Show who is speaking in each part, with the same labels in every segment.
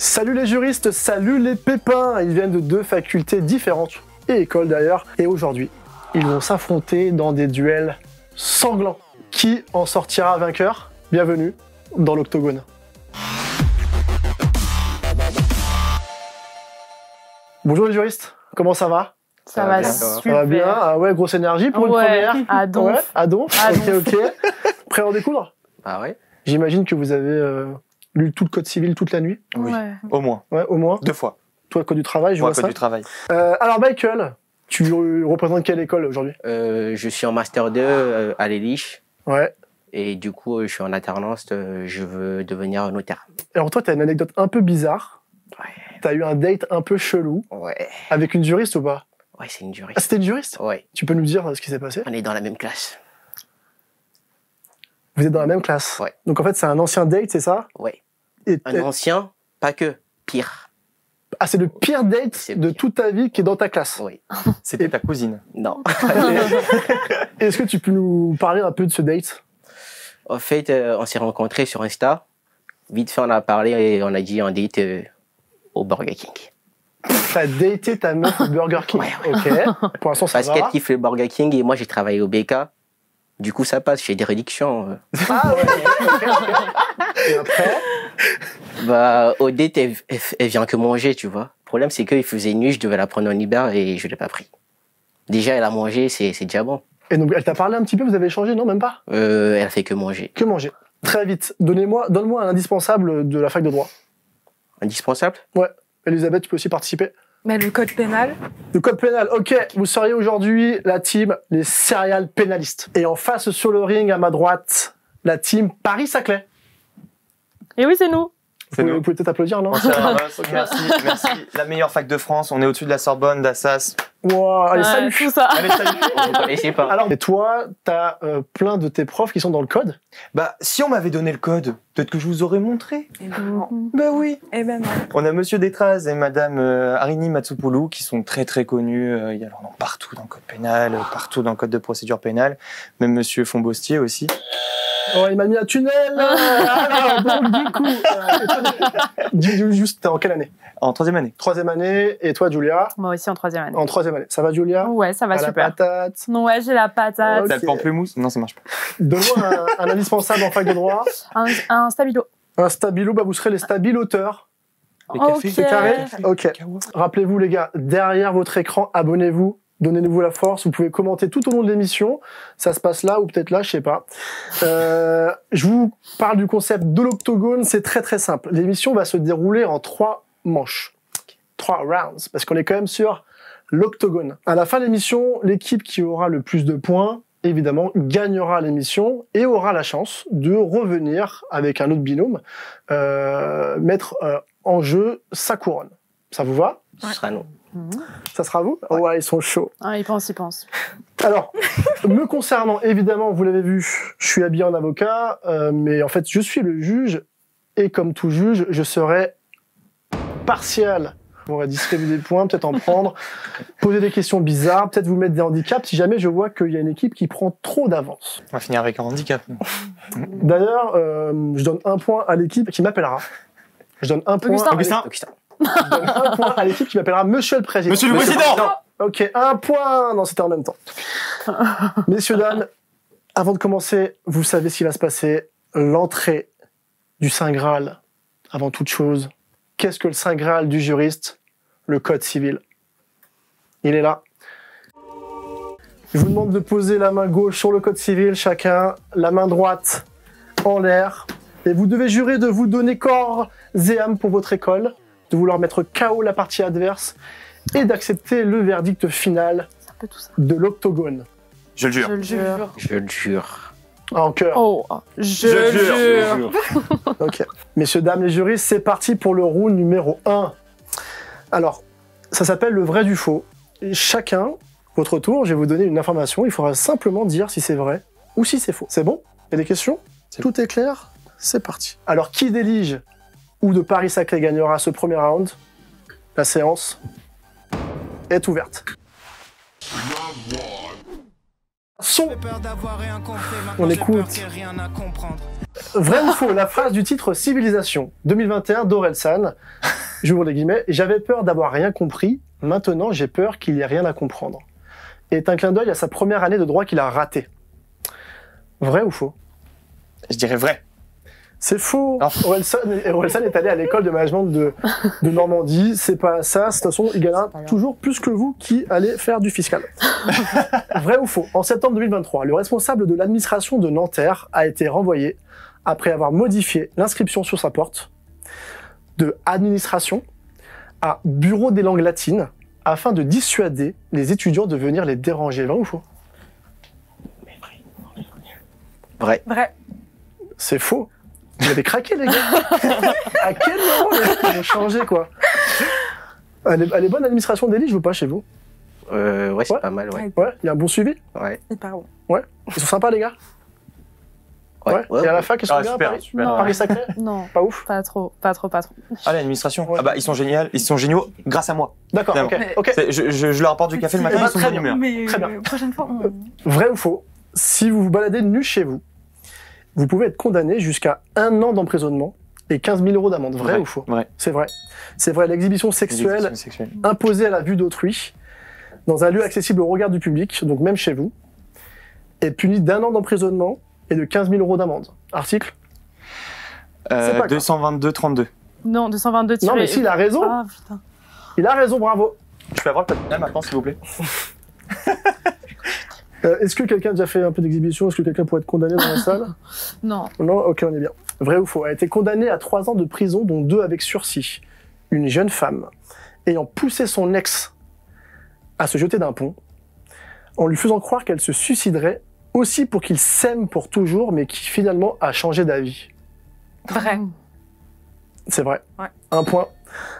Speaker 1: Salut les juristes, salut les pépins. Ils viennent de deux facultés différentes, et écoles d'ailleurs. Et aujourd'hui, ils vont s'affronter dans des duels sanglants. Qui en sortira vainqueur? Bienvenue dans l'Octogone. Bonjour les juristes, comment ça va?
Speaker 2: Ça va
Speaker 1: Ça
Speaker 2: super.
Speaker 1: va bien? Ah ouais, grosse énergie pour une première.
Speaker 2: À donf.
Speaker 1: Ouais, à donf. Ok. Prêt à en découdre?
Speaker 3: Ah ouais?
Speaker 1: J'imagine que vous avez lu tout le code civil toute la nuit?
Speaker 3: Oui,
Speaker 2: Ouais.
Speaker 3: au moins.
Speaker 1: Ouais, au moins.
Speaker 3: 2 fois.
Speaker 1: Toi, le code du travail, je
Speaker 3: Moi,
Speaker 1: vois
Speaker 3: code
Speaker 1: ça.
Speaker 3: du travail.
Speaker 1: Alors Michael, tu représentes quelle école aujourd'hui?
Speaker 4: Je suis en Master 2 à l'Éliche
Speaker 1: Ouais.
Speaker 4: et du coup, je suis en alternance. Je veux devenir notaire.
Speaker 1: Alors toi, t'as une anecdote un peu bizarre.
Speaker 4: Ouais.
Speaker 1: T'as eu un date un peu chelou
Speaker 4: Ouais.
Speaker 1: avec une juriste ou pas?
Speaker 4: Ouais, c'est une
Speaker 1: Ah,
Speaker 4: juriste.
Speaker 1: c'était une juriste?
Speaker 4: Ouais.
Speaker 1: Tu peux nous dire ce qui s'est passé?
Speaker 4: On est dans la même classe.
Speaker 1: Vous êtes dans la même classe?
Speaker 4: Ouais.
Speaker 1: Donc en fait, c'est un ancien date, c'est ça?
Speaker 4: Ouais.
Speaker 1: Et
Speaker 4: Un ancien, pas que. Pire.
Speaker 1: Ah, c'est le pire date
Speaker 4: C'est
Speaker 1: de
Speaker 4: pire.
Speaker 1: toute ta vie qui est dans ta classe.
Speaker 4: Oui.
Speaker 3: C'était ta cousine.
Speaker 4: Non.
Speaker 1: Est-ce que tu peux nous parler un peu de ce date?
Speaker 4: En fait, on s'est rencontrés sur Insta. Vite fait, on a parlé et on a dit un date au Burger King.
Speaker 1: T'as daté ta meuf au Burger King?
Speaker 4: Ouais.
Speaker 1: Ok. Pour l'instant, ça
Speaker 4: Parce
Speaker 1: va.
Speaker 4: qu'elle kiffe le Burger King et moi, j'ai travaillé au BK. Du coup, ça passe. J'ai des réductions.
Speaker 1: Ah ouais. Et après?
Speaker 4: Bah, au date, elle vient que manger, tu vois. Le problème, c'est qu'il faisait nuit, je devais la prendre en Uber et je l'ai pas pris. Déjà, elle a mangé, c'est déjà bon.
Speaker 1: Et donc, elle t'a parlé un petit peu, vous avez échangé, non? Même pas?
Speaker 4: Elle a fait que manger.
Speaker 1: Que manger? Très vite. Donne-moi un indispensable de la fac de droit.
Speaker 4: Indispensable?
Speaker 1: Ouais. Elisabeth, tu peux aussi participer.
Speaker 2: Mais le code pénal,
Speaker 1: Le code pénal, ok, vous seriez aujourd'hui la team les serial pénalistes. Et en face sur le ring, à ma droite, la team Paris-Saclay.
Speaker 2: et oui, c'est nous.
Speaker 3: C'est nous.
Speaker 1: Vous pouvez peut-être applaudir, non?
Speaker 3: Ancien Ramos, merci. La meilleure fac de France. On est au-dessus de la Sorbonne, d'Assas.
Speaker 1: Wow, allez, salut.
Speaker 2: Tout ça.
Speaker 3: Allez, salut.
Speaker 4: Je ne connaissais pas.
Speaker 1: Alors, et toi, t'as plein de tes profs qui sont dans le code.
Speaker 3: Bah, si on m'avait donné le code, peut-être que je vous aurais montré.
Speaker 2: Et ben non.
Speaker 3: Bah oui.
Speaker 2: Et ben non.
Speaker 3: On a Monsieur Détraz et Madame Harini Matsupoulou qui sont très très connus. Il y a leur nom partout dans le code pénal, partout dans le code de procédure pénale. Même Monsieur Fombostier aussi.
Speaker 1: Oh, il m'a mis un tunnel. Alors, donc, du coup, dis juste, t'es en quelle année?
Speaker 3: En 3e année.
Speaker 1: 3e année. Et toi, Julia?
Speaker 2: Moi aussi en 3e année.
Speaker 1: En 3e année. Ça va, Julia?
Speaker 2: Ouais, ça va
Speaker 1: À la
Speaker 2: super.
Speaker 1: patate.
Speaker 2: Ouais, j'ai la patate.
Speaker 1: Ok.
Speaker 3: T'as le pamplemousse? Non, ça marche pas.
Speaker 1: Donne-moi un indispensable en fac de droit.
Speaker 2: Un stabilo.
Speaker 1: Un stabilo, bah vous serez les stabiloteurs.
Speaker 3: Les
Speaker 2: Ok.
Speaker 3: cafés,
Speaker 1: C'est carré? Ok.
Speaker 3: Cacao.
Speaker 1: Rappelez-vous les gars, derrière votre écran, abonnez-vous, donnez-nous la force, vous pouvez commenter tout au long de l'émission, ça se passe là ou peut-être là, je sais pas. Je vous parle du concept de l'octogone, c'est très très simple. L'émission va se dérouler en 3 manches, 3 rounds, parce qu'on est quand même sur l'octogone. À la fin de l'émission, l'équipe qui aura le plus de points, évidemment, gagnera l'émission et aura la chance de revenir avec un autre binôme, mettre en jeu sa couronne. Ça vous va?
Speaker 4: Ce sera non.
Speaker 1: Ça sera vous? Ouais, ils sont chauds.
Speaker 2: Ah, il pense.
Speaker 1: Alors, me concernant, évidemment, vous l'avez vu, je suis habillé en avocat, mais en fait, je suis le juge, et comme tout juge, je serai partial. On va distribuer des points, peut-être en prendre, poser des questions bizarres, peut-être vous mettre des handicaps, si jamais je vois qu'il y a une équipe qui prend trop d'avance.
Speaker 3: On va finir avec un handicap.
Speaker 1: D'ailleurs, je donne un point à l'équipe qui m'appellera. Je donne un point,
Speaker 2: Augustin.
Speaker 4: Augustin.
Speaker 1: je donne un point à l'équipe qui m'appellera Monsieur le Président.
Speaker 3: Monsieur le Président!
Speaker 1: Ok, un point. Non, c'était en même temps. Messieurs, dames, avant de commencer, vous savez ce qui va se passer. L'entrée du Saint Graal, avant toute chose. Qu'est-ce que le Saint Graal du juriste? Le Code civil. Il est là. Je vous demande de poser la main gauche sur le Code civil, chacun, la main droite en l'air. Et vous devez jurer de vous donner corps et âme pour votre école, de vouloir mettre KO la partie adverse et d'accepter le verdict final
Speaker 2: C'est un peu tout ça.
Speaker 1: de l'octogone.
Speaker 3: Je le jure.
Speaker 2: Je le jure.
Speaker 4: Je le jure.
Speaker 1: En cœur.
Speaker 2: Oh, je le jure.
Speaker 1: Ok. Messieurs, dames, les juristes, c'est parti pour le round numéro 1. Alors, ça s'appelle le vrai du faux. Et chacun, votre tour, je vais vous donner une information. Il faudra simplement dire si c'est vrai ou si c'est faux. C'est bon? Il y a des questions? Tout est clair? C'est parti. Alors, qui d'élige ou de Paris-Saclay gagnera ce premier round? La séance est ouverte. Son. On écoute. Vrai ou faux, la phrase du titre Civilisation 2021 d'Orelsan, j'ouvre les guillemets, j'avais peur d'avoir rien compris, maintenant j'ai peur qu'il n'y ait rien à comprendre. Est un clin d'œil à sa première année de droit qu'il a ratée. Vrai ou faux?
Speaker 3: Je dirais vrai.
Speaker 1: C'est faux.
Speaker 3: Ah.
Speaker 1: Orelsan est allé à l'école de management de Normandie. C'est pas ça. De toute façon, il gagnera toujours plus que vous qui allez faire du fiscal. Vrai ou faux? En septembre 2023, le responsable de l'administration de Nanterre a été renvoyé après avoir modifié l'inscription sur sa porte de administration à bureau des langues latines afin de dissuader les étudiants de venir les déranger. Vrai ou faux?
Speaker 4: Vrai.
Speaker 2: Vrai.
Speaker 1: C'est faux. Vous avez craqué, les gars. À quel moment ils ont changé, quoi? Elle est bonne, l'administration d'élite, je veux pas chez vous?
Speaker 4: Ouais, c'est
Speaker 1: Ouais.
Speaker 4: pas mal, ouais.
Speaker 1: Ouais, il y a un bon suivi?
Speaker 4: Ouais.
Speaker 2: Hyper bon.
Speaker 1: Ouais. Ils sont sympas, les gars? Ouais. Et à la fac, ils sont bien à
Speaker 3: super,
Speaker 1: Paris?
Speaker 3: super.
Speaker 2: Non.
Speaker 1: Paris-Saclay?
Speaker 2: Non,
Speaker 1: Pas ouf?
Speaker 2: pas trop.
Speaker 3: Ah, l'administration.
Speaker 1: Ouais.
Speaker 3: Ah bah, ils sont géniaux grâce à moi.
Speaker 1: D'accord,
Speaker 3: Vraiment.
Speaker 1: ok. Ok.
Speaker 3: Je leur apporte du café le matin,
Speaker 1: Eh ben,
Speaker 3: ils sont de
Speaker 1: très
Speaker 3: bonne
Speaker 1: bien.
Speaker 3: humeur.
Speaker 2: Mais
Speaker 1: Très bien.
Speaker 2: prochaine fois,
Speaker 1: Vrai ou faux? Si vous vous baladez nu chez vous, vous pouvez être condamné jusqu'à 1 an d'emprisonnement et 15 000 € d'amende. Vrai ou faux?
Speaker 3: Ouais.
Speaker 1: C'est vrai. C'est vrai. L'exhibition sexuelle imposée à la vue d'autrui dans un lieu accessible au regard du public, donc même chez vous, est punie d'1 an d'emprisonnement et de 15 000 € d'amende. Article? C'est pas grave.
Speaker 3: 222-32.
Speaker 2: non, 222
Speaker 1: Non, mais si, il a raison.
Speaker 2: Ah, putain.
Speaker 1: Il a raison, bravo.
Speaker 3: Je peux avoir le code pénal maintenant, s'il vous plaît?
Speaker 1: Est-ce que quelqu'un a déjà fait un peu d'exhibition? Est-ce que quelqu'un pourrait être condamné dans la salle?
Speaker 2: Non.
Speaker 1: Non, ok, on est bien. Vrai ou faux? A été condamné à 3 ans de prison, dont 2 avec sursis. Une jeune femme ayant poussé son ex à se jeter d'un pont, en lui faisant croire qu'elle se suiciderait aussi pour qu'il s'aime pour toujours, mais qui finalement a changé d'avis.
Speaker 2: Vrai.
Speaker 1: C'est vrai.
Speaker 2: Ouais.
Speaker 1: 1 point.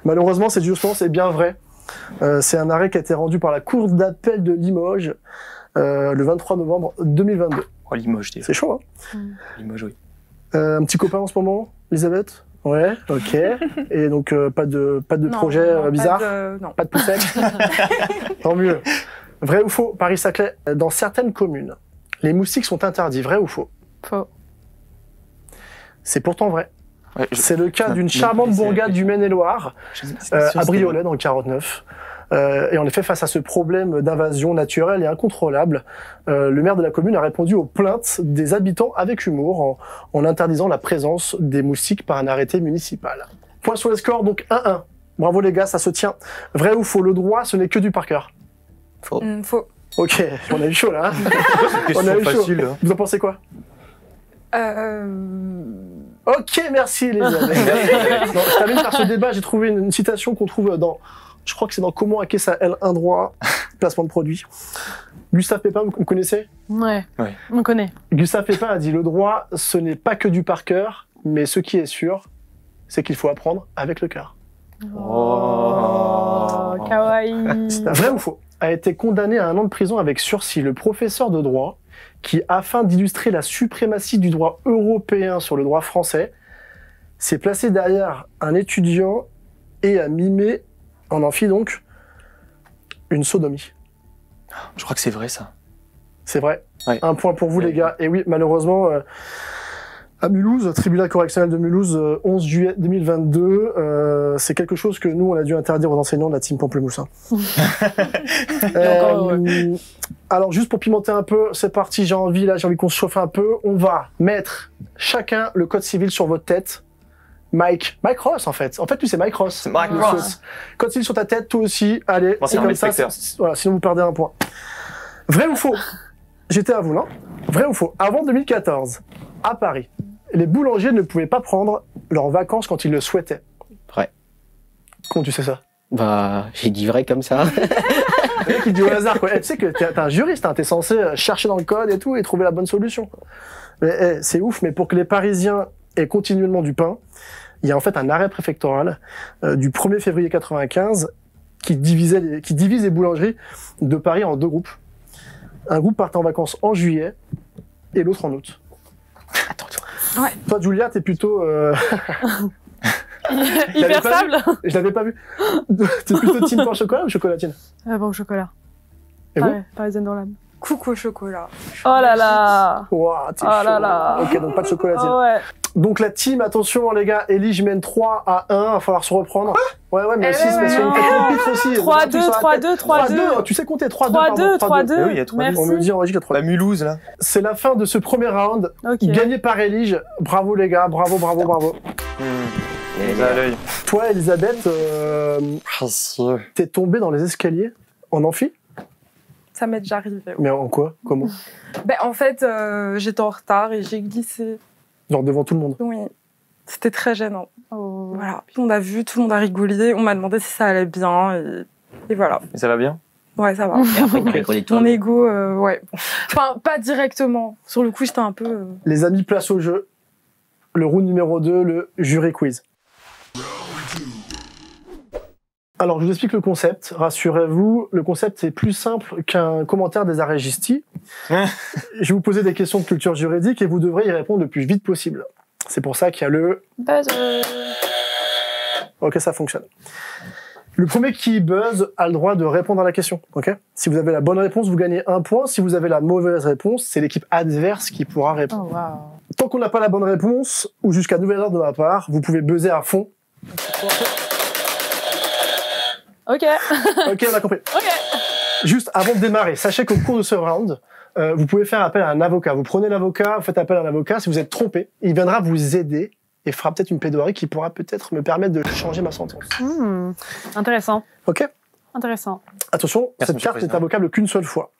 Speaker 1: Malheureusement, cette jurisprudence est bien vraie. C'est un arrêt qui a été rendu par la Cour d'appel de Limoges le 23 novembre 2022.
Speaker 3: Oh, Limoges, déjà.
Speaker 1: C'est chaud, hein?
Speaker 3: Limoges, oui.
Speaker 1: Un petit copain en ce moment, Elisabeth? Ouais, ok. Et donc, pas de projet bizarre?
Speaker 2: Non.
Speaker 1: Pas de poussette? Tant mieux. Vrai ou faux? Paris-Saclay, dans certaines communes, les moustiques sont interdits. Vrai ou faux?
Speaker 2: Faux.
Speaker 1: C'est pourtant vrai.
Speaker 3: Ouais,
Speaker 1: C'est le cas d'une charmante bourgade du Maine-et-Loire, à Briolet, dans le 49. Et en effet, face à ce problème d'invasion naturelle et incontrôlable, le maire de la commune a répondu aux plaintes des habitants avec humour en interdisant la présence des moustiques par un arrêté municipal. Point sur les scores, donc 1-1. Bravo les gars, ça se tient. Vrai ou faux? Le droit, ce n'est que du par cœur.
Speaker 4: Faux.
Speaker 2: Faux.
Speaker 1: Ok, on a eu chaud là. Hein. On a eu chaud.
Speaker 3: facile. Hein.
Speaker 1: Vous en pensez quoi? Ok, merci Elisabeth. Non, je termine par ce débat, j'ai trouvé une citation qu'on trouve dans, je crois que c'est dans Comment hacker sa L1 droit, placement de produit. Gustave Pépin, vous connaissez?
Speaker 2: Ouais.
Speaker 3: Ouais.
Speaker 2: On connaît.
Speaker 1: Gustave Pépin a dit: le droit, ce n'est pas que du par cœur, mais ce qui est sûr, c'est qu'il faut apprendre avec le cœur.
Speaker 2: Oh, kawaii.
Speaker 1: Vrai ou faux? A été condamné à 1 an de prison avec sursis le professeur de droit qui, afin d'illustrer la suprématie du droit européen sur le droit français, s'est placé derrière un étudiant et a mimé, en amphi donc, une sodomie.
Speaker 3: Je crois que c'est vrai, ça.
Speaker 1: C'est vrai.
Speaker 3: Ouais.
Speaker 1: 1 point pour vous, les gars. Et oui, malheureusement, à Mulhouse, tribunal correctionnel de Mulhouse, 11 juillet 2022, c'est quelque chose que nous, on a dû interdire aux enseignants de la team Pamplemousse. Hein. Alors, juste pour pimenter un peu, c'est parti, j'ai envie qu'on se chauffe un peu. On va mettre chacun le code civil sur votre tête. Mike Ross, en fait. En fait, lui, c'est Mike Ross.
Speaker 3: C'est Mike
Speaker 1: Le
Speaker 3: Ross.
Speaker 1: sauce. Code civil sur ta tête, toi aussi. Allez,
Speaker 3: Moi,
Speaker 1: c'est
Speaker 3: c'est un
Speaker 1: comme ça.
Speaker 3: inspecteur.
Speaker 1: Voilà, sinon vous perdez 1 point. Vrai ou faux? J'étais à vous, non? Vrai ou faux? Avant 2014, à Paris, les boulangers ne pouvaient pas prendre leurs vacances quand ils le souhaitaient.
Speaker 4: Vrai.
Speaker 1: Comment tu sais ça?
Speaker 4: Bah, j'ai dit vrai comme ça.
Speaker 1: Le mec, il dit au hasard, quoi. Tu sais que t'es un juriste, hein, t'es censé chercher dans le code et tout et trouver la bonne solution. Mais c'est ouf, mais pour que les Parisiens aient continuellement du pain, il y a en fait un arrêt préfectoral du 1er février 95 qui divise les boulangeries de Paris en 2 groupes. Un groupe partait en vacances en juillet et l'autre en août.
Speaker 4: Attends.
Speaker 2: Ouais.
Speaker 1: Toi, Julia, t'es plutôt...
Speaker 2: Hyper stable.
Speaker 1: Je l'avais pas vu. T'es plutôt team pain au chocolat ou chocolatine?
Speaker 2: Bon, au chocolat.
Speaker 1: Et vous?
Speaker 2: Ouais, parisienne dans l'âme.
Speaker 5: Coco chocolat.
Speaker 2: Oh là là.
Speaker 1: Ouah, t'es
Speaker 2: Oh
Speaker 1: chaud.
Speaker 2: là là.
Speaker 1: Ok, donc pas de chocolatine.
Speaker 2: Oh ouais.
Speaker 1: Donc la team, attention les gars, Ellie, je mène 3-1, va falloir se reprendre. Ouais, mais
Speaker 5: Eh
Speaker 1: si, parce qu'il y a une
Speaker 2: non.
Speaker 1: petite pitre aussi.
Speaker 2: 3-2, 3-2, 3-2.
Speaker 1: Tu sais compter 3-2,
Speaker 2: 3-2,
Speaker 1: pardon,
Speaker 2: 3-2.
Speaker 3: Eh oui, il y a 3-2.
Speaker 2: Merci.
Speaker 1: On me dit en régie qu'il y a 3-2.
Speaker 3: La Mulhouse, là.
Speaker 1: C'est la fin de ce premier round,
Speaker 2: Ok.
Speaker 1: gagné par Elige. Bravo les gars, bravo.
Speaker 3: Les à l'œil.
Speaker 1: Toi, Elisabeth, t'es tombée dans les escaliers en amphi?
Speaker 5: Ça m'est déjà arrivé. Ouais.
Speaker 1: Mais en quoi? Comment?
Speaker 5: Ben, en fait, j'étais en retard et j'ai glissé.
Speaker 1: Genre devant tout le monde.
Speaker 5: Oui. C'était très gênant.
Speaker 2: Oh.
Speaker 5: Voilà. Puis on a vu, tout le monde a rigolé. On m'a demandé si ça allait bien. Et voilà.
Speaker 3: Et ça va bien?
Speaker 5: Ouais, ça va.
Speaker 4: Et après, tu rigoles toi.
Speaker 5: Mon ego, ouais. Enfin, pas directement. Sur le coup, j'étais un peu.
Speaker 1: Les amis, place au jeu. Le round numéro 2, le jury quiz. Alors, je vous explique le concept. Rassurez-vous, le concept est plus simple qu'un commentaire des Aregisti. Je vais vous poser des questions de culture juridique et vous devrez y répondre le plus vite possible. C'est pour ça qu'il y a le...
Speaker 2: Buzzer.
Speaker 1: Ok, ça fonctionne. Le premier qui buzz a le droit de répondre à la question. Ok. Si vous avez la bonne réponse, vous gagnez 1 point. Si vous avez la mauvaise réponse, c'est l'équipe adverse qui pourra répondre.
Speaker 2: Oh waouh.
Speaker 1: Tant qu'on n'a pas la bonne réponse, ou jusqu'à nouvel ordre de ma part, vous pouvez buzzer à fond.
Speaker 2: Ok.
Speaker 1: Ok, on a compris.
Speaker 2: Ok.
Speaker 1: Juste avant de démarrer, sachez qu'au cours de ce round, vous pouvez faire appel à un avocat. Vous prenez l'avocat, vous faites appel à un avocat. Si vous êtes trompé, il viendra vous aider et fera peut-être une plaidoirie qui pourra peut-être me permettre de changer ma sentence.
Speaker 2: Intéressant.
Speaker 1: Ok.
Speaker 2: Intéressant.
Speaker 1: Attention,
Speaker 3: Merci,
Speaker 1: cette
Speaker 3: monsieur le
Speaker 1: carte n'est
Speaker 3: président.
Speaker 1: invocable qu'une seule fois.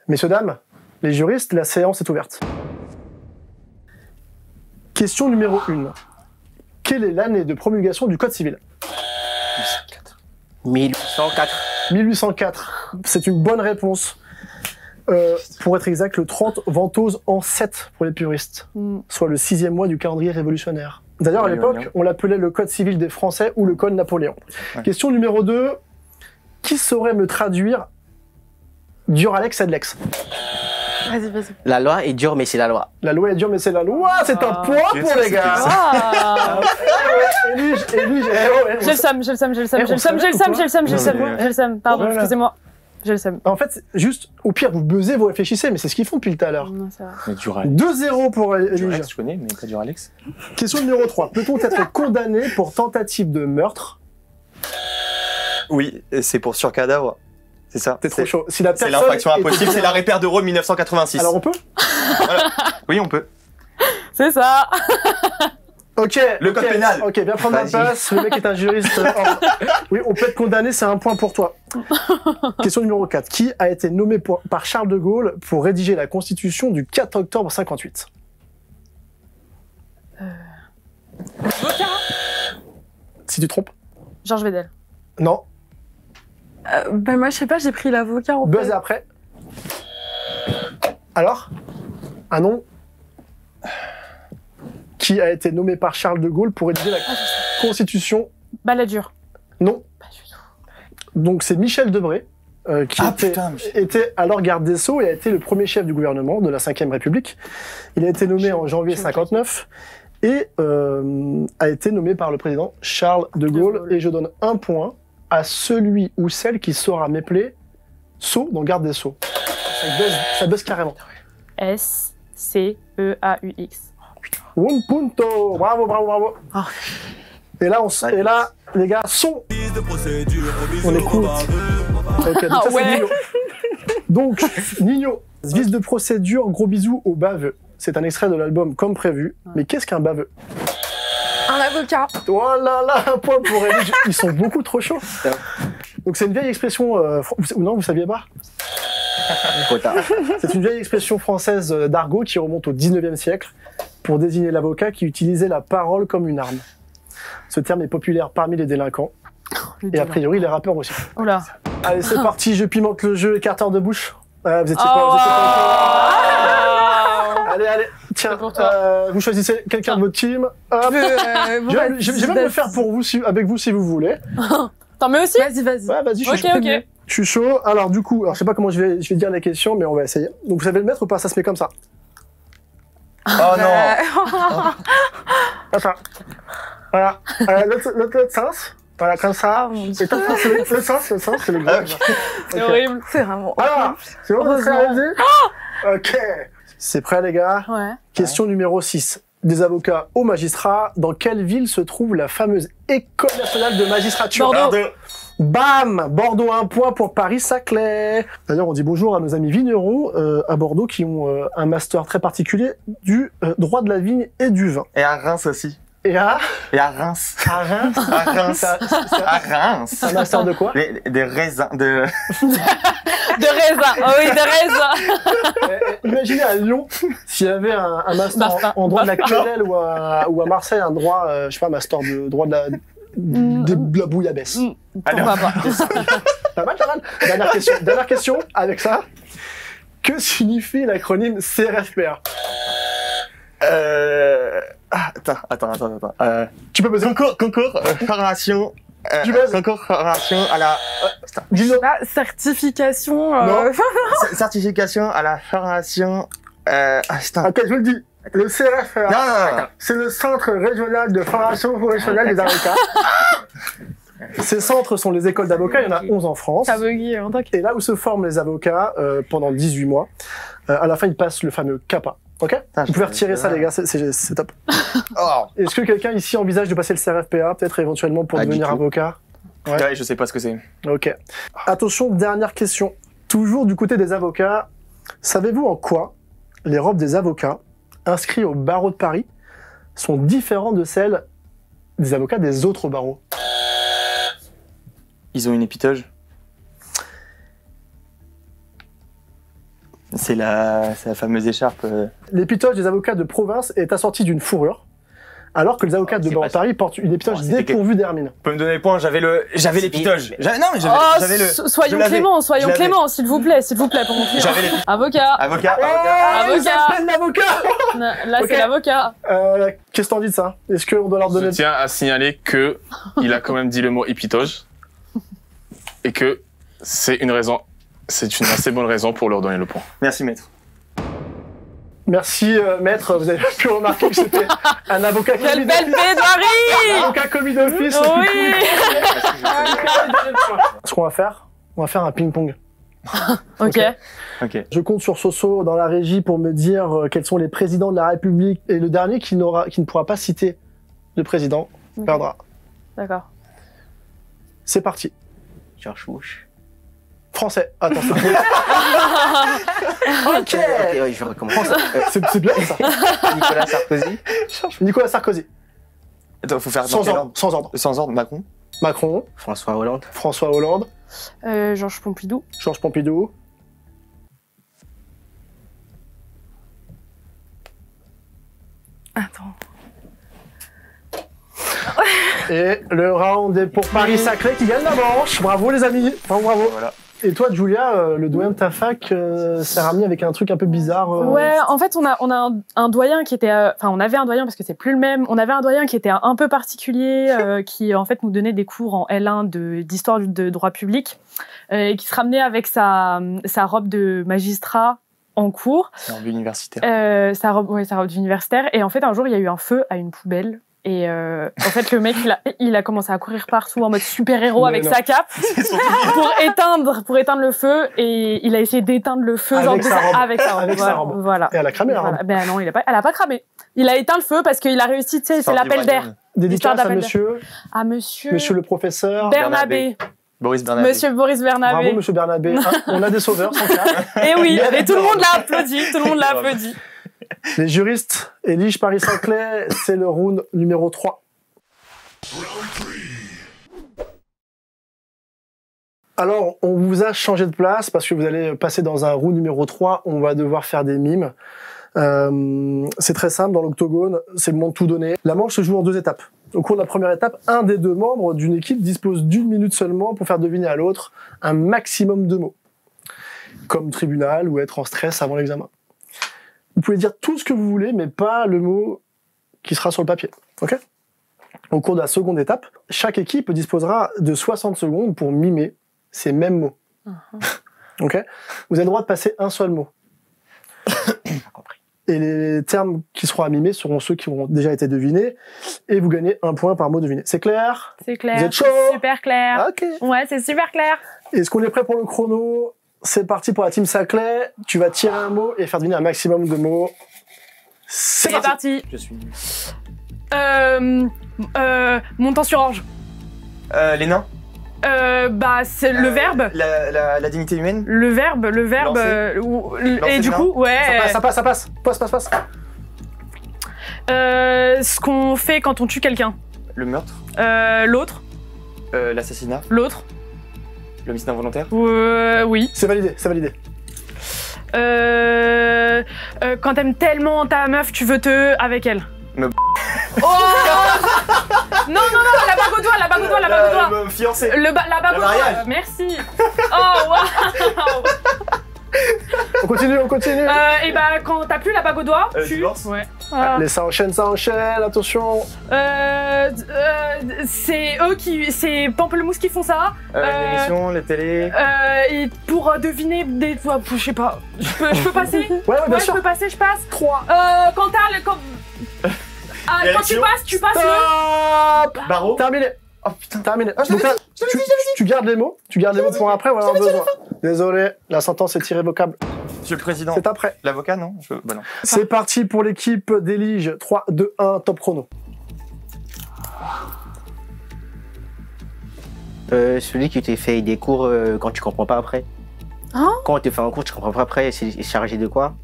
Speaker 1: Messieurs, dames, les juristes, la séance est ouverte. Question numéro 1. Quelle est l'année de promulgation du Code civil?
Speaker 4: 1804.
Speaker 1: 1804. C'est une bonne réponse. Pour être exact, le 30 Ventose en 7 pour les puristes, soit le 6e mois du calendrier révolutionnaire. D'ailleurs, à l'époque, on l'appelait le Code civil des Français ou le Code Napoléon.
Speaker 3: Ouais.
Speaker 1: Question numéro 2. Qui saurait me traduire Duralex Adlex?
Speaker 5: Vas-y.
Speaker 4: La loi est dure, mais c'est la loi.
Speaker 1: La loi est dure, mais c'est la loi. C'est un
Speaker 2: Ah.
Speaker 1: point
Speaker 3: Qu'est-ce
Speaker 1: pour
Speaker 3: que
Speaker 1: les
Speaker 3: c'est
Speaker 1: gars.
Speaker 3: que ça
Speaker 2: Ah.
Speaker 1: Elige,
Speaker 2: J'ai le seum, j'ai le seum, j'ai le seum, j'ai le seum, j'ai le seum, j'ai le seum, j'ai le seum,
Speaker 3: Non, mais-
Speaker 2: j'ai le seum. Pardon,
Speaker 1: Voilà.
Speaker 2: excusez-moi. J'ai le seum.
Speaker 1: En fait, juste, au pire, vous buzzez, vous réfléchissez, mais c'est ce qu'ils font depuis tout à l'heure.
Speaker 2: Non, c'est vrai.
Speaker 3: Mais Duralex.
Speaker 1: 2-0 pour Elige.
Speaker 3: Duralex, je connais, mais pas Duralex.
Speaker 1: Question numéro 3. Peut-on être condamné pour tentative de meurtre?
Speaker 3: Oui, c'est pour surcadavre. C'est ça.
Speaker 1: T'es trop chaud. Si la
Speaker 3: C'est
Speaker 1: personne
Speaker 3: l'infraction
Speaker 1: est-
Speaker 3: impossible, c'est l'arrêt pair d'Euro 1986.
Speaker 1: Alors on peut?
Speaker 3: Oui, on peut.
Speaker 2: C'est ça.
Speaker 1: Ok.
Speaker 3: Le
Speaker 1: ok,
Speaker 3: code pénal.
Speaker 1: Ok, viens prendre ma
Speaker 3: Vas-y.
Speaker 1: place. Le mec est un juriste. Oui, on peut être condamné, c'est 1 point pour toi. Question numéro 4. Qui a été nommé par Charles de Gaulle pour rédiger la Constitution du 4 octobre 58? Si tu te trompes?
Speaker 2: Georges Vedel.
Speaker 1: Non.
Speaker 5: Ben moi, je sais pas, j'ai pris l'avocat en
Speaker 1: Buzz
Speaker 5: fait.
Speaker 1: après. Alors? Un nom? Qui a été nommé par Charles de Gaulle pour rédiger la Constitution?
Speaker 2: Balladur.
Speaker 1: Non.
Speaker 2: Pas du tout.
Speaker 1: Donc c'est Michel Debré, qui
Speaker 3: Ah putain,
Speaker 1: était alors garde des Sceaux et a été le premier chef du gouvernement de la Ve République. Il a été nommé en janvier 59 et a été nommé par le président Charles de Gaulle. Et je donne 1 point à celui ou celle qui saura m'épeler Sceaux dans garde des Sceaux. Ça buzz carrément.
Speaker 2: S-C-E-A-U-X.
Speaker 1: Un punto. Bravo. Et là, et là, les gars, son. On écoute. Ok, donc ça, c'est
Speaker 2: ouais.
Speaker 1: Nino. Donc, Nino, vice de procédure, gros bisous au baveux. C'est un extrait de l'album comme prévu. Mais qu'est-ce qu'un baveux?
Speaker 5: Un avocat.
Speaker 1: Oh là là, un point pour Elie. Ils sont beaucoup trop chauds. Donc c'est une vieille expression... non, vous saviez pas?
Speaker 4: Trop tard.
Speaker 1: C'est une vieille expression française d'argot qui remonte au 19e siècle pour désigner l'avocat qui utilisait la parole comme une arme. Ce terme est populaire parmi les délinquants et a priori les rappeurs aussi.
Speaker 2: Oh là.
Speaker 1: Allez, c'est parti, je pimente le jeu, écarteur de bouche. Vous étiez
Speaker 2: Oh,
Speaker 1: pas, vous étiez pas
Speaker 2: wow.
Speaker 1: Allez, tiens,
Speaker 2: C'est pour toi.
Speaker 1: vous choisissez quelqu'un de votre team. Hop.
Speaker 5: Bon,
Speaker 1: Je vais même le faire pour vous, avec vous si vous voulez.
Speaker 2: T'en mets aussi?
Speaker 5: Vas-y.
Speaker 1: Ouais, vas-y, je suis
Speaker 2: Ok,
Speaker 1: chaud.
Speaker 2: ok.
Speaker 1: Je suis chaud. Alors du coup, je sais pas comment je vais dire les questions, mais on va essayer. Donc vous savez le mettre ou pas? Ça se met comme ça.
Speaker 3: Oh non.
Speaker 1: Enfin, voilà. L'autre sens. Voilà, comme ça.
Speaker 5: Ah, mon Dieu.
Speaker 1: Et toi, c'est le sens, c'est le gros.
Speaker 2: C'est horrible.
Speaker 5: C'est vraiment
Speaker 1: Alors,
Speaker 5: horrible.
Speaker 1: c'est bon, vous êtes
Speaker 5: Heureusement.
Speaker 1: réalisé Ok. C'est prêt, les gars?
Speaker 2: Ouais.
Speaker 1: Question numéro 6. Des avocats aux magistrats. Dans quelle ville se trouve la fameuse École nationale de magistrature?
Speaker 2: Bordeaux.
Speaker 1: Bam! Bordeaux, 1 point pour Paris-Saclay. D'ailleurs, on dit bonjour à nos amis vignerons à Bordeaux qui ont un master très particulier du droit de la vigne et du vin.
Speaker 3: Et à Reims aussi.
Speaker 1: Et à
Speaker 3: Reims.
Speaker 1: Reims,
Speaker 3: À Reims. À Reims.
Speaker 1: un master de quoi?
Speaker 3: Des raisins. De...
Speaker 2: De raisin. Oh oui, de raisin.
Speaker 1: Imaginez à Lyon s'il y avait un master
Speaker 2: Martin.
Speaker 1: en droit de la querelle ou à Marseille un droit, je sais pas, un master de droit de la bouillabaisse.
Speaker 2: Pourquoi pas?
Speaker 1: Pas mal, pas mal. Dernière question avec ça. Que signifie l'acronyme CRFPA?
Speaker 3: Attends.
Speaker 1: Tu peux poser
Speaker 3: Concours, formation.
Speaker 1: Tu bases.
Speaker 3: Concours, formation à la.
Speaker 1: Dis-le.
Speaker 5: Là, certification.
Speaker 1: Non.
Speaker 3: Certification à la formation. Putain.
Speaker 1: Ok, je vous le dis. Le CRFPA,
Speaker 3: Non.
Speaker 1: c'est le Centre régional de formation professionnelle des avocats. Ces centres sont les écoles d'avocats, il y en a 11 en France.
Speaker 5: Ça bugué en tant que...
Speaker 1: Et là où se forment les avocats pendant 18 mois, à la fin ils passent le fameux CAPA. Ok? Vous pouvez retirer ça les gars, c'est top.
Speaker 3: Oh.
Speaker 1: Est-ce que quelqu'un ici envisage de passer le CRFPA, peut-être éventuellement pour
Speaker 4: Pas du
Speaker 1: devenir
Speaker 4: tout.
Speaker 1: avocat? Ouais.
Speaker 3: Ouais, je sais pas ce que c'est.
Speaker 1: Ok. Attention, dernière question. Toujours du côté des avocats, savez-vous en quoi les robes des avocats inscrits au barreau de Paris sont différentes de celles des avocats des autres barreaux?
Speaker 3: Ils ont une épitoge. C'est la fameuse écharpe.
Speaker 1: L'épitoge des avocats de province est assortie d'une fourrure, alors que les avocats de
Speaker 3: c'est
Speaker 1: barreau
Speaker 3: pas
Speaker 1: de Paris portent une épitoge
Speaker 3: Oh, c'était
Speaker 1: dépourvue d'hermine.
Speaker 3: Vous pouvez me donner le point, j'avais l'épitoge. Non, mais
Speaker 2: Oh,
Speaker 3: j'avais le.
Speaker 2: soyons
Speaker 3: je l'avais.
Speaker 2: cléments,
Speaker 3: Je l'avais.
Speaker 2: s'il vous plaît, pour mon client.
Speaker 3: J'avais les.
Speaker 2: Avocat.
Speaker 3: Avocat.
Speaker 1: Il
Speaker 2: Avocat.
Speaker 1: s'appelle l'avocat.
Speaker 2: Là,
Speaker 1: Ok.
Speaker 2: c'est l'avocat.
Speaker 1: Qu'est-ce que t'en dis de ça? Est-ce qu'on doit leur
Speaker 6: Je
Speaker 1: donner...
Speaker 6: tiens à signaler que il a quand même dit le mot épitoge et que c'est une assez bonne raison pour leur donner le point.
Speaker 3: Merci, maître.
Speaker 1: Merci maître, vous avez pu remarquer que c'était un avocat
Speaker 2: Quelle
Speaker 1: commis
Speaker 2: belle
Speaker 1: d'office.
Speaker 2: plaidoirie!
Speaker 1: Un avocat commis d'office.
Speaker 2: Oui!
Speaker 1: Ce qu'on va faire, on va faire un ping-pong.
Speaker 2: Ok.
Speaker 3: Ok.
Speaker 1: Je compte sur Soso dans la régie pour me dire quels sont les présidents de la République. Et le dernier qui ne pourra pas citer le président perdra.
Speaker 2: D'accord.
Speaker 1: C'est parti.
Speaker 4: George Bush.
Speaker 1: Français. Attends, c'est bon. Ok.
Speaker 4: Ok, ouais, je vais recommencer.
Speaker 1: C'est bien ça.
Speaker 3: Nicolas Sarkozy.
Speaker 1: Nicolas Sarkozy.
Speaker 3: Attends, faut faire dans
Speaker 1: Sans
Speaker 3: quel
Speaker 1: ordre. Sans ordre.
Speaker 3: Sans ordre, Macron.
Speaker 1: Macron.
Speaker 4: François Hollande.
Speaker 1: François Hollande.
Speaker 2: Georges Pompidou.
Speaker 1: Georges Pompidou.
Speaker 5: Attends.
Speaker 1: Et le round est pour Paris-Saclay qui gagne la manche. Bravo les amis. Bravo.
Speaker 3: Voilà.
Speaker 1: Et toi, Julia, le doyen de ta fac s'est ramené avec un truc un peu bizarre.
Speaker 2: Ouais, en fait, on a un doyen qui était, enfin, on avait un doyen parce que c'est plus le même. On avait un doyen qui était un peu particulier, qui en fait nous donnait des cours en L1 d'histoire de droit public, et qui se ramenait avec sa robe de magistrat en cours.
Speaker 3: C'est en vue universitaire.
Speaker 2: Sa robe d'universitaire. Et en fait, un jour, il y a eu un feu à une poubelle. Et en fait, le mec, il a commencé à courir partout en mode super-héros
Speaker 1: Mais
Speaker 2: avec
Speaker 1: non.
Speaker 2: sa cape pour éteindre le feu. Et il a essayé d'éteindre le feu
Speaker 1: Avec sa robe.
Speaker 2: avec sa robe.
Speaker 1: Avec sa robe.
Speaker 2: Voilà.
Speaker 1: Et elle a cramé la robe.
Speaker 2: Voilà. Ben non, elle a pas cramé. Il a éteint le feu parce qu'il a réussi, tu sais, c'est l'appel d'air.
Speaker 1: Dédicace à
Speaker 2: d'appel
Speaker 1: monsieur,
Speaker 2: Ah, monsieur
Speaker 1: le professeur.
Speaker 2: Bernabé.
Speaker 3: Boris Bernabé.
Speaker 2: Monsieur Boris Bernabé.
Speaker 1: Bravo, monsieur Bernabé. Hein, on a des sauveurs, sans cas.
Speaker 2: Et oui,
Speaker 1: Il y a
Speaker 2: et tout le
Speaker 1: des
Speaker 2: monde l'a applaudi, tout le monde l'a applaudi.
Speaker 1: Les juristes, Elige Paris-Saclay, c'est le round numéro 3. Alors, on vous a changé de place parce que vous allez passer dans un round numéro 3. On va devoir faire des mimes. C'est très simple, dans l'octogone, c'est le moment de tout donner. La manche se joue en 2 étapes. Au cours de la première étape, un des 2 membres d'une équipe dispose d'1 minute seulement pour faire deviner à l'autre un maximum de mots. Comme tribunal ou être en stress avant l'examen. Vous pouvez dire tout ce que vous voulez, mais pas le mot qui sera sur le papier. Ok ? Au cours de la seconde étape, chaque équipe disposera de 60 secondes pour mimer ces mêmes mots. Ok ? Vous avez le droit de passer un seul mot.
Speaker 4: Pas compris.
Speaker 1: Et les termes qui seront à mimer seront ceux qui auront déjà été devinés. Et vous gagnez 1 point par mot deviné. C'est clair?
Speaker 2: C'est clair.
Speaker 1: Vous êtes chaud?
Speaker 2: C'est super clair.
Speaker 1: Ok.
Speaker 2: Ouais, c'est super clair.
Speaker 1: Est-ce qu'on est prêt pour le chrono? C'est parti pour la team Saclay. Tu vas tirer un mot et faire deviner un maximum de mots. C'est
Speaker 2: C'est
Speaker 1: parti.
Speaker 2: parti.
Speaker 3: Je suis nul.
Speaker 2: Montant sur orge.
Speaker 3: Les nains.
Speaker 2: Bah, c'est le verbe.
Speaker 3: La dignité humaine.
Speaker 2: Le verbe.
Speaker 3: Lancer.
Speaker 2: Et
Speaker 3: Lancer
Speaker 2: du
Speaker 3: de
Speaker 2: coup, ouais.
Speaker 1: Ça passe. Passe.
Speaker 2: Ce qu'on fait quand on tue quelqu'un.
Speaker 3: Le meurtre.
Speaker 2: L'autre.
Speaker 3: L'assassinat.
Speaker 2: L'autre.
Speaker 3: L'homicide involontaire.
Speaker 2: Oui.
Speaker 1: C'est validé.
Speaker 2: Quand t'aimes tellement ta meuf, tu veux te avec elle.
Speaker 3: Me-
Speaker 2: Oh non, la bague au doigt.
Speaker 3: Fiancé.
Speaker 2: La bague au doigt.
Speaker 3: mariage.
Speaker 2: Merci. Oh waouh.
Speaker 1: On continue.
Speaker 2: Et bah quand t'as plus la bague au doigt, tu.
Speaker 3: divorce.
Speaker 2: Ouais.
Speaker 1: Allez, ça enchaîne. Attention.
Speaker 2: C'est eux qui, c'est Pamplemousse qui font ça.
Speaker 3: L'émission, les télés.
Speaker 2: Et pour deviner des, je sais pas. Je peux passer.
Speaker 1: Ouais, bien
Speaker 2: Je
Speaker 1: sûr.
Speaker 2: peux passer. Je passe.
Speaker 1: 3.
Speaker 2: Quand t'as le, quand
Speaker 3: Réaction.
Speaker 2: tu passes le.
Speaker 1: Stop.
Speaker 3: Barreau.
Speaker 1: Terminé.
Speaker 3: Oh putain.
Speaker 1: Terminé. Donc là, tu gardes les mots. Tu gardes les mots pour après, on en a besoin. Désolé, la sentence est irrévocable.
Speaker 3: Monsieur le Président.
Speaker 1: C'est après.
Speaker 3: L'avocat, non? Bah non.
Speaker 1: C'est parti pour l'équipe d'Elige. 3, 2, 1, top chrono.
Speaker 4: Celui qui te fait des cours quand tu comprends pas après.
Speaker 5: Hein?
Speaker 4: Quand on te fait un cours, tu comprends pas après, c'est chargé de quoi?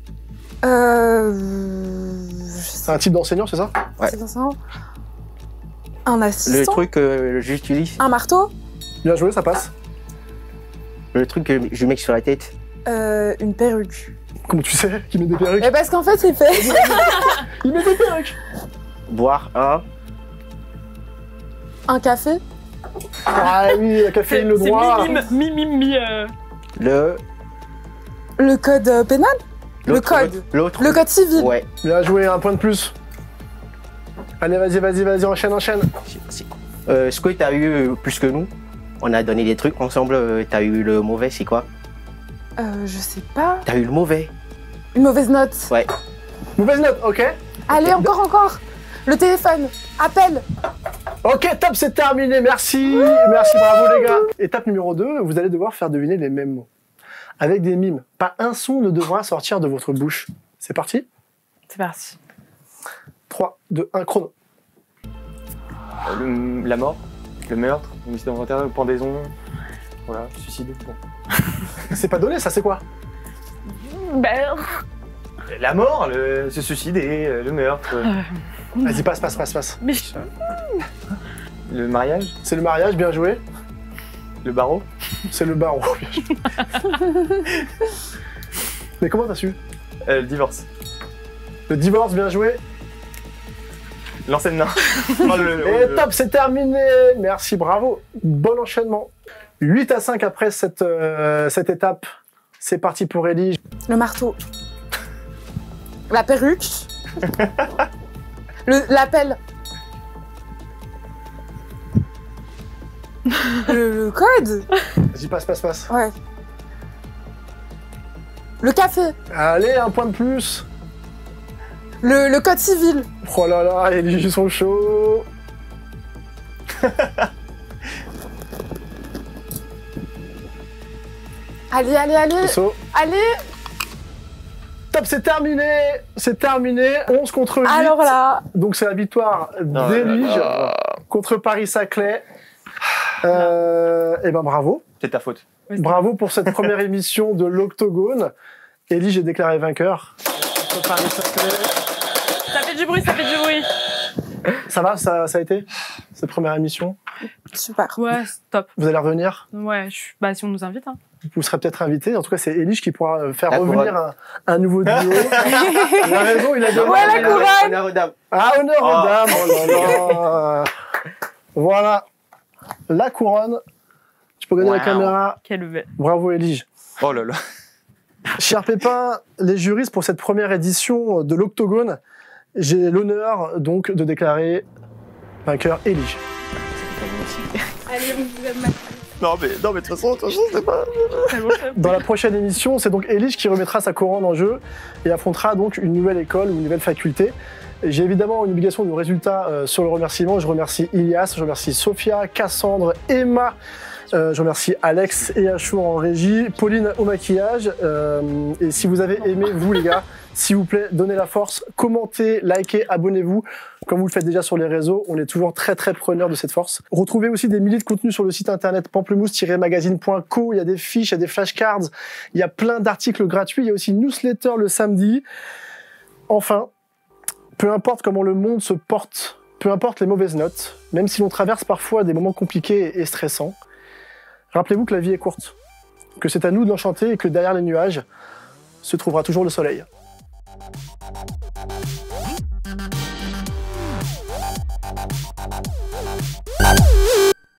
Speaker 1: C'est un type d'enseignant, c'est ça?
Speaker 4: Ouais.
Speaker 5: C'est ça. Un
Speaker 4: Le
Speaker 5: assistant.
Speaker 4: truc que j'utilise,
Speaker 5: Un marteau.
Speaker 1: Bien joué, ça passe.
Speaker 4: le truc que je mets sur la tête.
Speaker 5: Une perruque.
Speaker 1: Comment tu sais qu'il met des perruques?
Speaker 5: Et parce qu'en fait, il fait.
Speaker 1: Il met des perruques.
Speaker 4: Boire
Speaker 5: Un café.
Speaker 1: Ah oui, la caféine, le droit.
Speaker 4: le
Speaker 5: Le code pénal. Le code.
Speaker 4: L'autre.
Speaker 5: Le code civil.
Speaker 4: Ouais.
Speaker 1: Bien joué, 1 point de plus. Allez, vas-y, enchaîne.
Speaker 4: Ce que t'as eu plus que nous, on a donné des trucs ensemble. T'as eu le mauvais, c'est quoi?
Speaker 5: Je sais pas.
Speaker 4: T'as eu le mauvais.
Speaker 5: Une mauvaise note.
Speaker 4: Ouais.
Speaker 1: Mauvaise note, ok.
Speaker 5: Allez, encore. Le téléphone. Appel.
Speaker 1: Ok, top, c'est terminé, merci, bravo les gars. Étape numéro 2, vous allez devoir faire deviner les mêmes mots. Avec des mimes, pas un son ne devra sortir de votre bouche. C'est parti?
Speaker 2: C'est parti.
Speaker 1: 3, 2, 1, chrono.
Speaker 3: La mort. Le meurtre. L'homicide involontaire. Pendaison. Voilà. Suicide. Bon.
Speaker 1: C'est pas donné, ça c'est quoi?
Speaker 2: Ben,
Speaker 3: La mort, se suicider, le meurtre.
Speaker 1: Vas-y, passe.
Speaker 2: mais
Speaker 3: Le mariage.
Speaker 1: C'est le mariage, bien joué.
Speaker 3: Le barreau.
Speaker 1: C'est le barreau, bien joué. Mais comment t'as su?
Speaker 3: Le divorce.
Speaker 1: Le divorce, bien joué.
Speaker 3: L'enseignement.
Speaker 1: Et top, c'est terminé. Merci, bravo. Bon enchaînement. 8-5 après cette étape. C'est parti pour Elige.
Speaker 5: Le marteau. La perruque. L'appel. Le code.
Speaker 1: Vas-y, passe.
Speaker 5: Ouais. Le café.
Speaker 1: Allez, 1 point de plus.
Speaker 5: Le code civil.
Speaker 1: Oh là là, Elige, ils sont chauds.
Speaker 5: Allez.
Speaker 1: Saut.
Speaker 5: Allez.
Speaker 1: Top, c'est terminé. 11 contre 8.
Speaker 5: Alors là.
Speaker 1: Donc c'est la victoire d'Elige contre Paris-Saclay. Et ben bravo.
Speaker 3: C'est ta faute.
Speaker 1: Bravo pour cette première émission de l'Octogone. Elige est déclaré vainqueur. Contre Paris-Saclay.
Speaker 2: ça fait du bruit.
Speaker 1: Ça va, ça a été cette première émission?
Speaker 5: Super.
Speaker 2: Ouais, top.
Speaker 1: Vous allez revenir?
Speaker 2: Ouais, bah si on nous invite. Hein.
Speaker 1: Vous serez peut-être invité. En tout cas, c'est Elige qui pourra faire
Speaker 4: La
Speaker 1: revenir un nouveau duo. Il a raison, il a donné.
Speaker 5: Ouais, la couronne.
Speaker 4: Honneur aux dames.
Speaker 1: Ah, honneur aux dames, oh là là. Voilà, la couronne. Tu peux gagner la
Speaker 4: Wow.
Speaker 1: caméra.
Speaker 2: Quelle bête.
Speaker 1: Bravo, Elige.
Speaker 3: Oh là là.
Speaker 1: Cher Pépin, les juristes pour cette première édition de l'Octogone, j'ai l'honneur donc de déclarer vainqueur Elige.
Speaker 2: Allez, on vous aime mal.
Speaker 3: Non, mais de toute façon, c'est pas.
Speaker 1: Dans la prochaine émission, c'est donc Elige qui remettra sa couronne en jeu et affrontera donc une nouvelle école ou une nouvelle faculté. J'ai évidemment une obligation de résultat sur le remerciement. Je remercie Ilias, je remercie Sophia, Cassandre, Emma, je remercie Alex et Achour en régie, Pauline au maquillage. Et si vous avez aimé, vous les gars, s'il vous plaît, donnez la force, commentez, likez, abonnez-vous. Comme vous le faites déjà sur les réseaux, on est toujours très très preneurs de cette force. Retrouvez aussi des milliers de contenus sur le site internet pamplemousse-magazine.co. Il y a des fiches, il y a des flashcards, il y a plein d'articles gratuits. Il y a aussi une newsletter le samedi. Enfin, peu importe comment le monde se porte, peu importe les mauvaises notes, même si l'on traverse parfois des moments compliqués et stressants, rappelez-vous que la vie est courte, que c'est à nous de l'enchanter et que derrière les nuages se trouvera toujours le soleil.